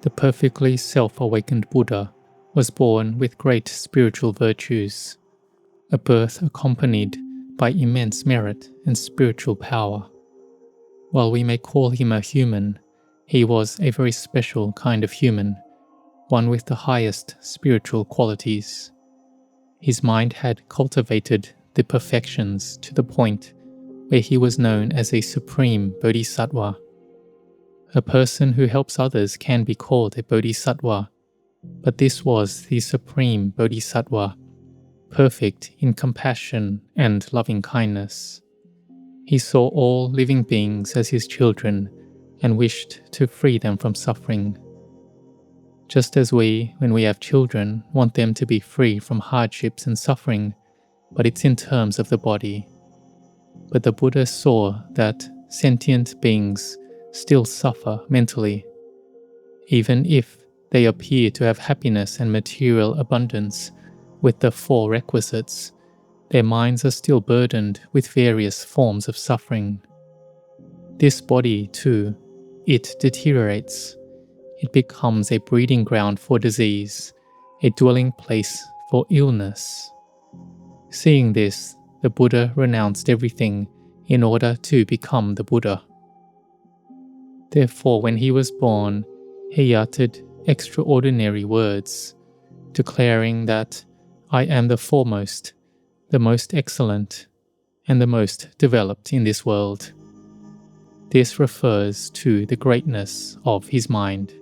The perfectly self-awakened Buddha was born with great spiritual virtues, a birth accompanied by immense merit and spiritual power. While we may call him a human, he was a very special kind of human, one with the highest spiritual qualities. His mind had cultivated the perfections to the point where he was known as a supreme bodhisattva. A person who helps others can be called a bodhisattva, but this was the supreme bodhisattva, perfect in compassion and loving kindness. He saw all living beings as his children and wished to free them from suffering. Just as we, when we have children, want them to be free from hardships and suffering, but it's in terms of the body. But the Buddha saw that sentient beings still suffer mentally. Even if they appear to have happiness and material abundance with the 4 requisites, their minds are still burdened with various forms of suffering. This body, too, it deteriorates. It becomes a breeding ground for disease, a dwelling place for illness. Seeing this, the Buddha renounced everything in order to become the Buddha. Therefore, when he was born, he uttered extraordinary words, declaring that I am the foremost, the most excellent, and the most developed in this world. This refers to the greatness of his mind.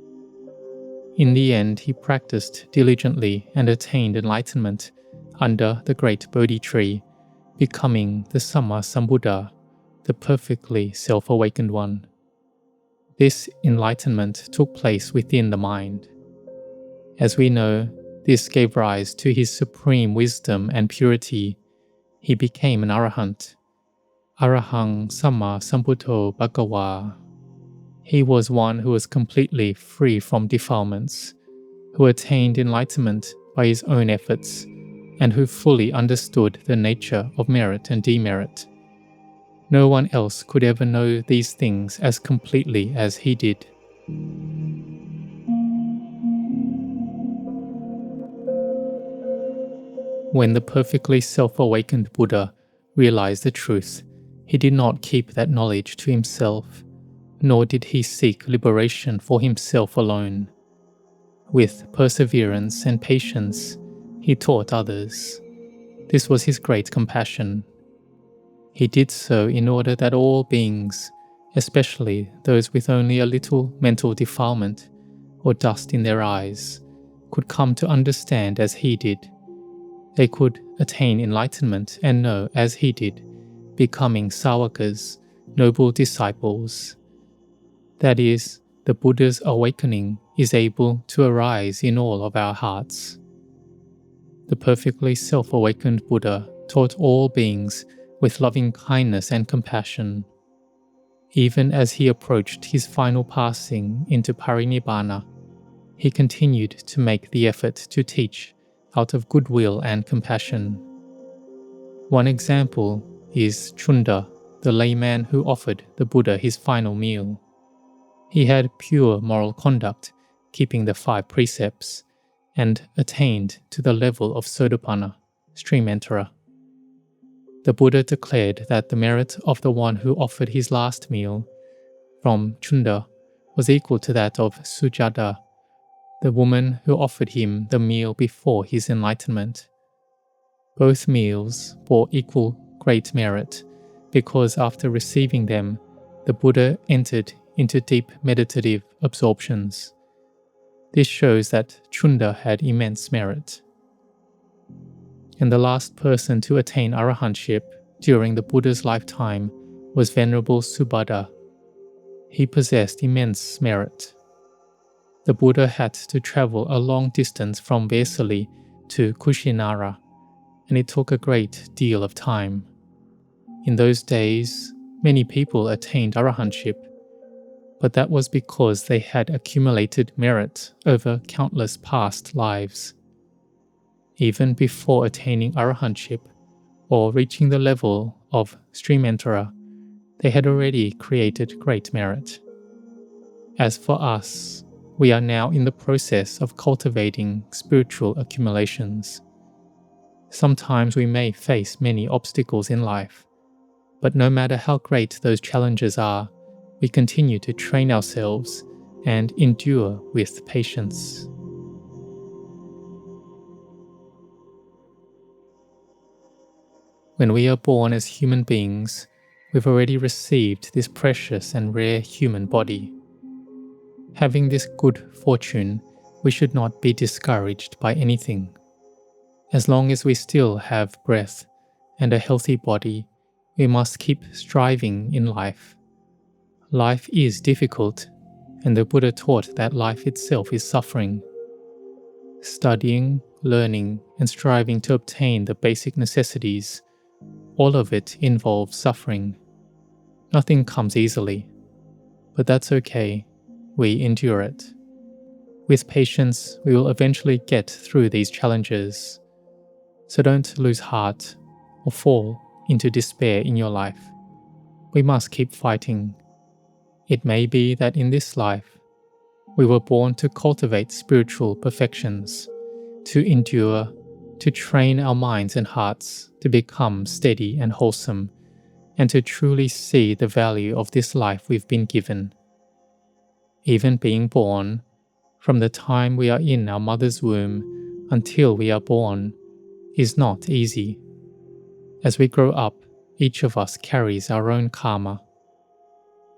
In the end, he practiced diligently and attained enlightenment under the great Bodhi tree, becoming the Samma Sambuddha, the perfectly self-awakened one. This enlightenment took place within the mind. As we know, this gave rise to his supreme wisdom and purity. He became an arahant. Arahang Samma Sambuddho Bhagawa. He was one who was completely free from defilements, who attained enlightenment by his own efforts, and who fully understood the nature of merit and demerit. No one else could ever know these things as completely as he did. When the perfectly self-awakened Buddha realized the truth, he did not keep that knowledge to himself, nor did he seek liberation for himself alone. With perseverance and patience, he taught others. This was his great compassion. He did so in order that all beings, especially those with only a little mental defilement or dust in their eyes, could come to understand as he did. They could attain enlightenment and know as he did, becoming sāvakas, noble disciples. That is, the Buddha's awakening is able to arise in all of our hearts. The perfectly self-awakened Buddha taught all beings with loving kindness and compassion. Even as he approached his final passing into parinibbana, he continued to make the effort to teach out of goodwill and compassion. One example is Chunda, the layman who offered the Buddha his final meal. He had pure moral conduct, keeping the 5 precepts, and attained to the level of Sotapanna, stream enterer. The Buddha declared that the merit of the one who offered his last meal from Chunda was equal to that of Sujata, the woman who offered him the meal before his enlightenment. Both meals bore equal great merit, because after receiving them, the Buddha entered into deep meditative absorptions. This shows that Chunda had immense merit. And the last person to attain arahantship during the Buddha's lifetime was Venerable Subhadda. He possessed immense merit. The Buddha had to travel a long distance from Vesali to Kushinara, and it took a great deal of time. In those days, many people attained arahantship, but that was because they had accumulated merit over countless past lives. Even before attaining arahantship or reaching the level of stream enterer, they had already created great merit. As for us, We are now in the process of cultivating spiritual accumulations. Sometimes we may face many obstacles in life, but no matter how great those challenges are, we continue to train ourselves and endure with patience. When we are born as human beings, we've already received this precious and rare human body. Having this good fortune, we should not be discouraged by anything. As long as we still have breath and a healthy body, we must keep striving in life. Life is difficult, and the Buddha taught that life itself is suffering. Studying, learning, and striving to obtain the basic necessities, all of it involves suffering. Nothing comes easily, but that's okay. We endure it. With patience, we will eventually get through these challenges. So don't lose heart or fall into despair in your life. We must keep fighting. It may be that in this life, we were born to cultivate spiritual perfections, to endure, to train our minds and hearts to become steady and wholesome, and to truly see the value of this life we've been given. Even being born, from the time we are in our mother's womb until we are born, is not easy. As we grow up, each of us carries our own karma.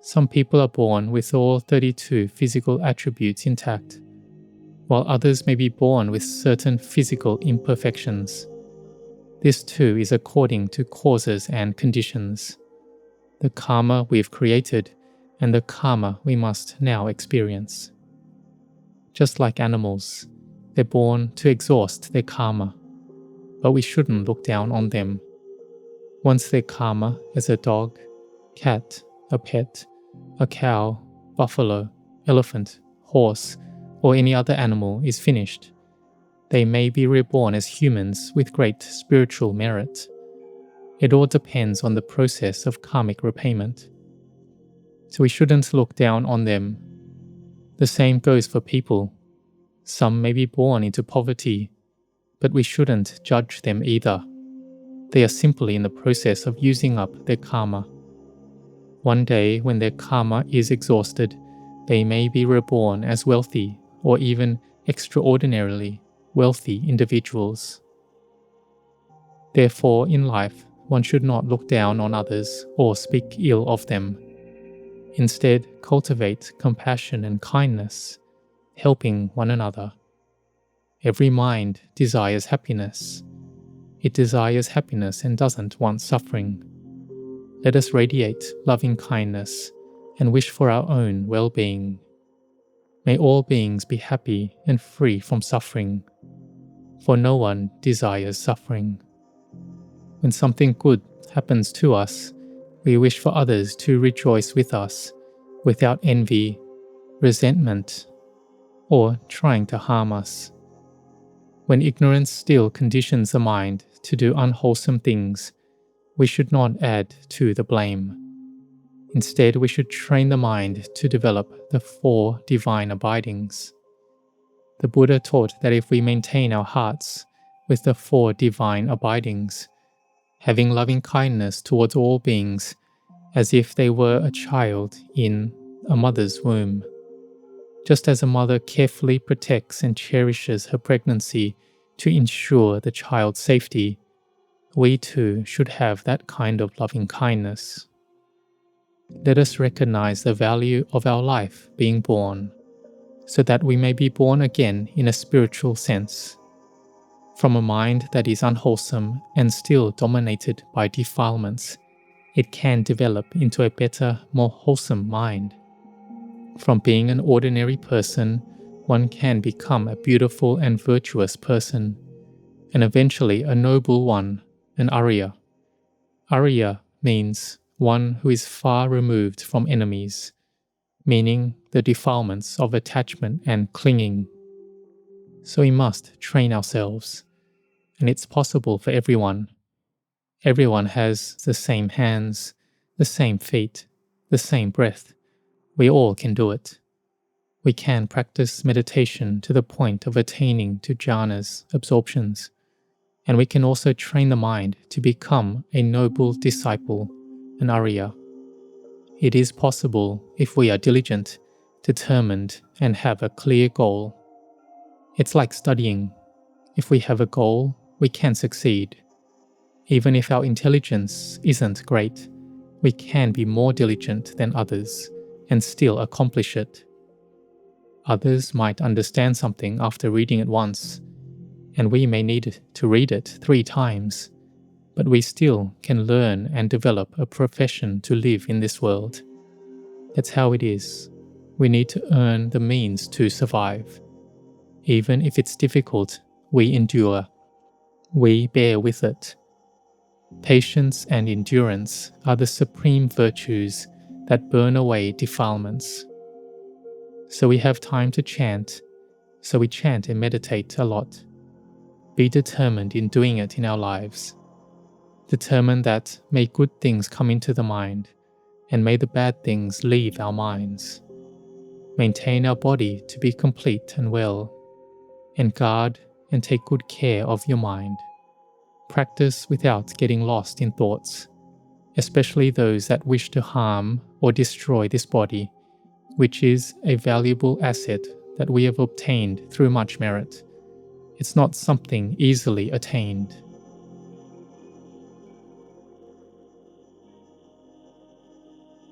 Some people are born with all 32 physical attributes intact, while others may be born with certain physical imperfections. This too is according to causes and conditions, the karma we've created and the karma we must now experience. Just like animals, they're born to exhaust their karma, but we shouldn't look down on them. Once their karma as a dog, cat, a pet, a cow, buffalo, elephant, horse, or any other animal is finished, they may be reborn as humans with great spiritual merit. It all depends on the process of karmic repayment. So we shouldn't look down on them. The same goes for people. Some may be born into poverty, but we shouldn't judge them either. They are simply in the process of using up their karma. One day, when their karma is exhausted, they may be reborn as wealthy or even extraordinarily wealthy individuals. Therefore, in life, one should not look down on others or speak ill of them. Instead, cultivate compassion and kindness, helping one another. Every mind desires happiness. It desires happiness and doesn't want suffering. Let us radiate loving kindness and wish for our own well-being. May all beings be happy and free from suffering, for no one desires suffering. When something good happens to us, we wish for others to rejoice with us without envy, resentment, or trying to harm us. When ignorance still conditions the mind to do unwholesome things, we should not add to the blame. Instead, we should train the mind to develop the 4 divine abidings. The Buddha taught that if we maintain our hearts with the 4 divine abidings, having loving kindness towards all beings as if they were a child in a mother's womb. Just as a mother carefully protects and cherishes her pregnancy to ensure the child's safety, we too should have that kind of loving kindness. Let us recognize the value of our life being born, so that we may be born again in a spiritual sense. From a mind that is unwholesome and still dominated by defilements, it can develop into a better, more wholesome mind. From being an ordinary person, one can become a beautiful and virtuous person, and eventually a noble one, an Arya. Arya means one who is far removed from enemies, meaning the defilements of attachment and clinging. So we must train ourselves, and it's possible for everyone. Everyone has the same hands, the same feet, the same breath. We all can do it. We can practice meditation to the point of attaining to jhanas, absorptions, and we can also train the mind to become a noble disciple, an Arya. It is possible if we are diligent, determined, and have a clear goal. It's like studying. If we have a goal, we can succeed. Even if our intelligence isn't great, we can be more diligent than others and still accomplish it. Others might understand something after reading it once, and we may need to read it 3 times, but we still can learn and develop a profession to live in this world. That's how it is. We need to earn the means to survive. Even if it's difficult, we endure. We bear with it. Patience and endurance are the supreme virtues that burn away defilements. So we have time to chant, so we chant and meditate a lot. Be determined in doing it in our lives. Determined that may good things come into the mind, and may the bad things leave our minds. Maintain our body to be complete and well, and guard and take good care of your mind. Practice without getting lost in thoughts, especially those that wish to harm or destroy this body, which is a valuable asset that we have obtained through much merit. It's not something easily attained.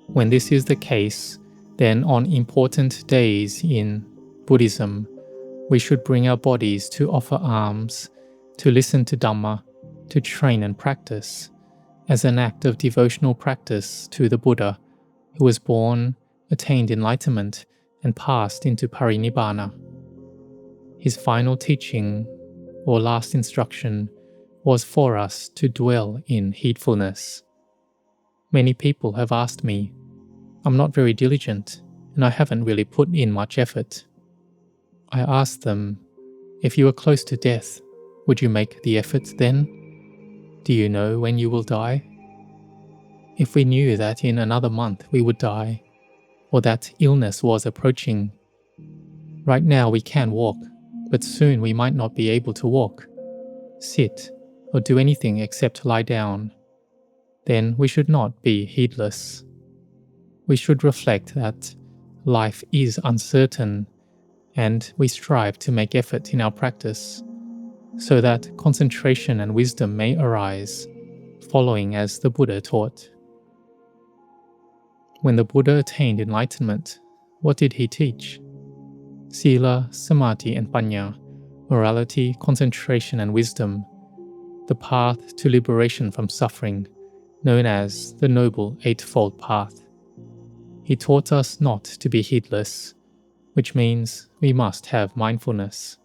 When this is the case, then on important days in Buddhism, we should bring our bodies to offer alms, to listen to Dhamma, to train and practice, as an act of devotional practice to the Buddha, who was born, attained enlightenment, and passed into parinibbana. His final teaching, or last instruction, was for us to dwell in heedfulness. Many people have asked me, I'm not very diligent, and I haven't really put in much effort. I ask them, if you were close to death, would you make the effort then? Do you know when you will die? If we knew that in another month we would die, or that illness was approaching, right now we can walk, but soon we might not be able to walk, sit, or do anything except lie down, then we should not be heedless. We should reflect that life is uncertain, and we strive to make effort in our practice, so that concentration and wisdom may arise, following as the Buddha taught. When the Buddha attained enlightenment, what did he teach? Sila, Samadhi and Panya, morality, concentration and wisdom, the path to liberation from suffering, known as the Noble Eightfold Path. He taught us not to be heedless, which means we must have mindfulness.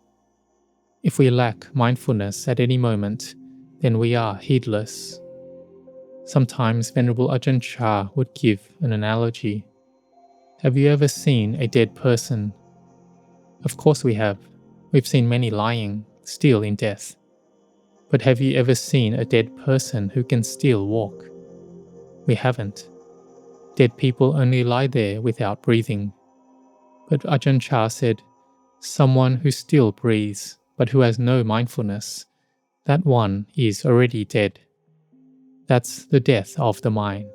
If we lack mindfulness at any moment, then we are heedless. Sometimes Venerable Ajahn Chah would give an analogy. Have you ever seen a dead person? Of course we have. We've seen many lying, still in death. But have you ever seen a dead person who can still walk? We haven't. Dead people only lie there without breathing. But Ajahn Chah said, someone who still breathes, but who has no mindfulness, that one is already dead. That's the death of the mind.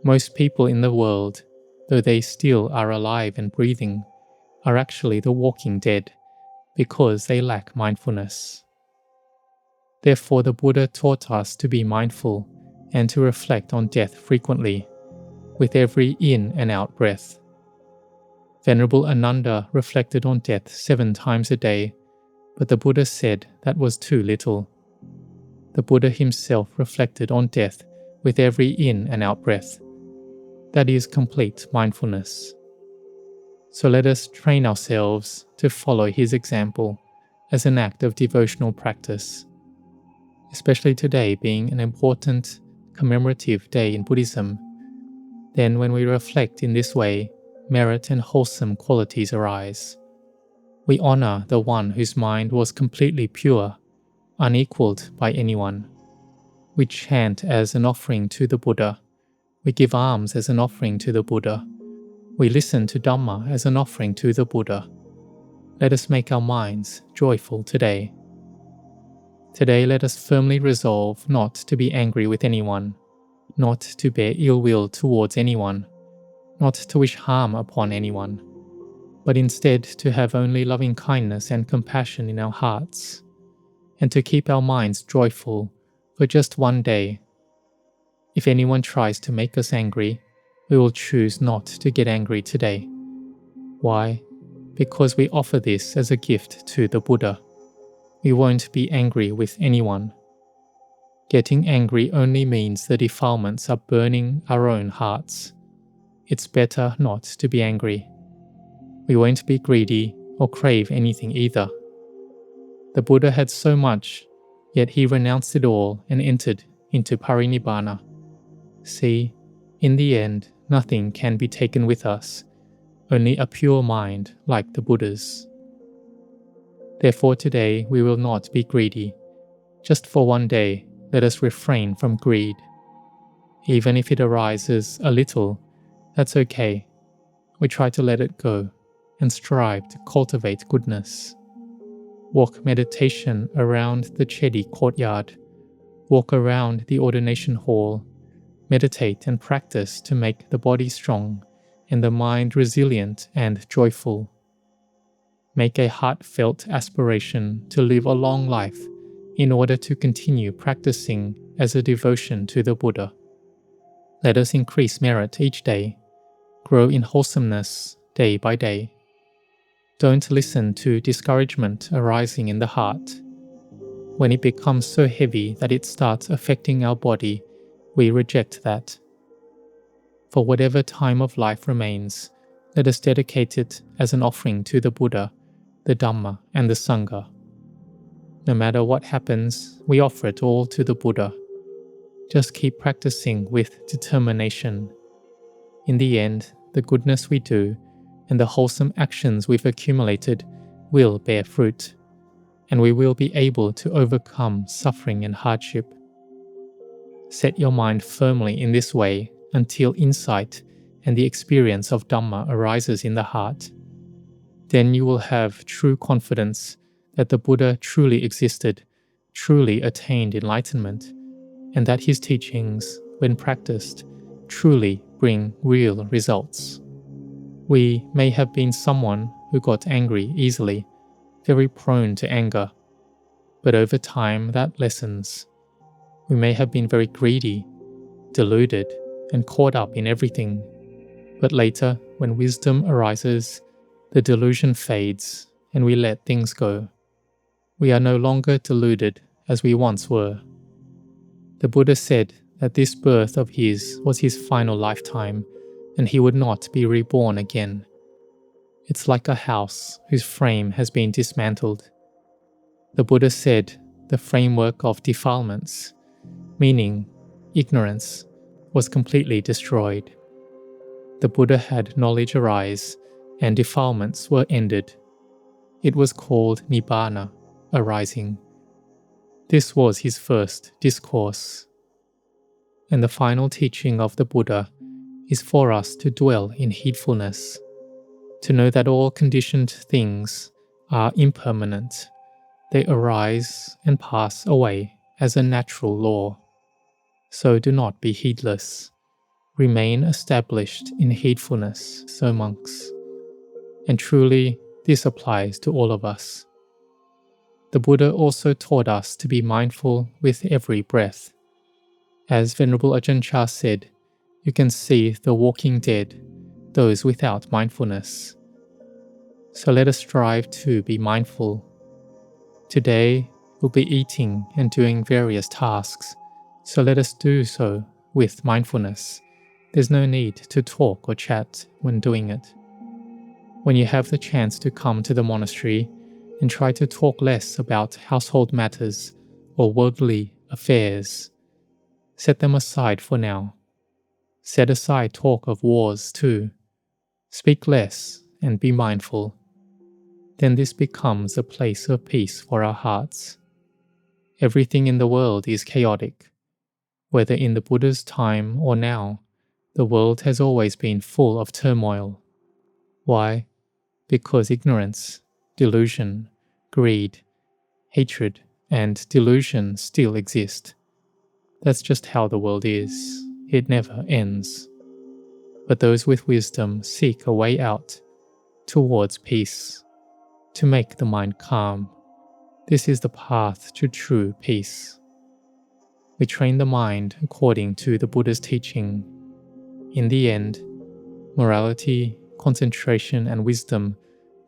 Most people in the world, though they still are alive and breathing, are actually the walking dead, because they lack mindfulness. Therefore the Buddha taught us to be mindful and to reflect on death frequently, with every in and out breath. Venerable Ananda reflected on death 7 times a day, but the Buddha said that was too little. The Buddha himself reflected on death with every in and out breath. That is complete mindfulness. So let us train ourselves to follow his example as an act of devotional practice, especially today being an important commemorative day in Buddhism. Then when we reflect in this way, merit and wholesome qualities arise. We honor the one whose mind was completely pure, unequaled by anyone. We chant as an offering to the Buddha. We give alms as an offering to the Buddha. We listen to Dhamma as an offering to the Buddha. Let us make our minds joyful today. Today let us firmly resolve not to be angry with anyone, not to bear ill will towards anyone, not to wish harm upon anyone, but instead to have only loving kindness and compassion in our hearts, and to keep our minds joyful for just one day. If anyone tries to make us angry, we will choose not to get angry today. Why? Because we offer this as a gift to the Buddha. We won't be angry with anyone. Getting angry only means the defilements are burning our own hearts. It's better not to be angry. We won't be greedy or crave anything either. The Buddha had so much, yet he renounced it all and entered into parinibbana. See, in the end, nothing can be taken with us, only a pure mind like the Buddha's. Therefore today we will not be greedy. Just for one day, let us refrain from greed. Even if it arises a little, that's okay. We try to let it go and strive to cultivate goodness. Walk meditation around the Chedi courtyard. Walk around the ordination hall. Meditate and practice to make the body strong and the mind resilient and joyful. Make a heartfelt aspiration to live a long life in order to continue practicing as a devotion to the Buddha. Let us increase merit each day, grow in wholesomeness day by day. Don't listen to discouragement arising in the heart. When it becomes so heavy that it starts affecting our body, we reject that. For whatever time of life remains, let us dedicate it as an offering to the Buddha, the Dhamma, and the Sangha. No matter what happens, we offer it all to the Buddha. Just keep practicing with determination. In the end, the goodness we do and the wholesome actions we've accumulated will bear fruit, and we will be able to overcome suffering and hardship. Set your mind firmly in this way until insight and the experience of Dhamma arises in the heart. Then you will have true confidence that the Buddha truly existed, truly attained enlightenment, and that his teachings, when practiced, truly bring real results. We may have been someone who got angry easily, very prone to anger, but over time that lessens. We may have been very greedy, deluded, and caught up in everything, but later, when wisdom arises, the delusion fades and we let things go. We are no longer deluded as we once were. The Buddha said that this birth of his was his final lifetime and he would not be reborn again. It's like a house whose frame has been dismantled. The Buddha said the framework of defilements, meaning ignorance, was completely destroyed. The Buddha had knowledge arise and defilements were ended. It was called Nibbana, arising. This was his first discourse. And the final teaching of the Buddha is for us to dwell in heedfulness, to know that all conditioned things are impermanent. They arise and pass away as a natural law. So do not be heedless. Remain established in heedfulness, so monks. And truly, this applies to all of us. The Buddha also taught us to be mindful with every breath. As Venerable Ajahn Chah said, you can see the walking dead, those without mindfulness. So let us strive to be mindful. Today, we'll be eating and doing various tasks, so let us do so with mindfulness. There's no need to talk or chat when doing it. When you have the chance to come to the monastery and try to talk less about household matters or worldly affairs, set them aside for now. Set aside talk of wars too. Speak less and be mindful. Then this becomes a place of peace for our hearts. Everything in the world is chaotic. Whether in the Buddha's time or now, the world has always been full of turmoil, Why? Because ignorance, delusion, greed, hatred, and delusion still exist. That's just how the world is. It never ends. But those with wisdom seek a way out, towards peace, to make the mind calm. This is the path to true peace. We train the mind according to the Buddha's teaching. In the end, morality, concentration, and wisdom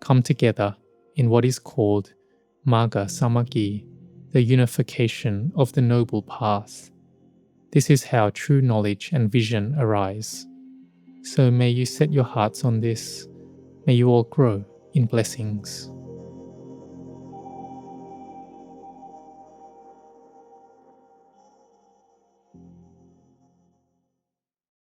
come together in what is called Magga Samaggi, the unification of the noble path. This is how true knowledge and vision arise. So may you set your hearts on this. May you all grow in blessings.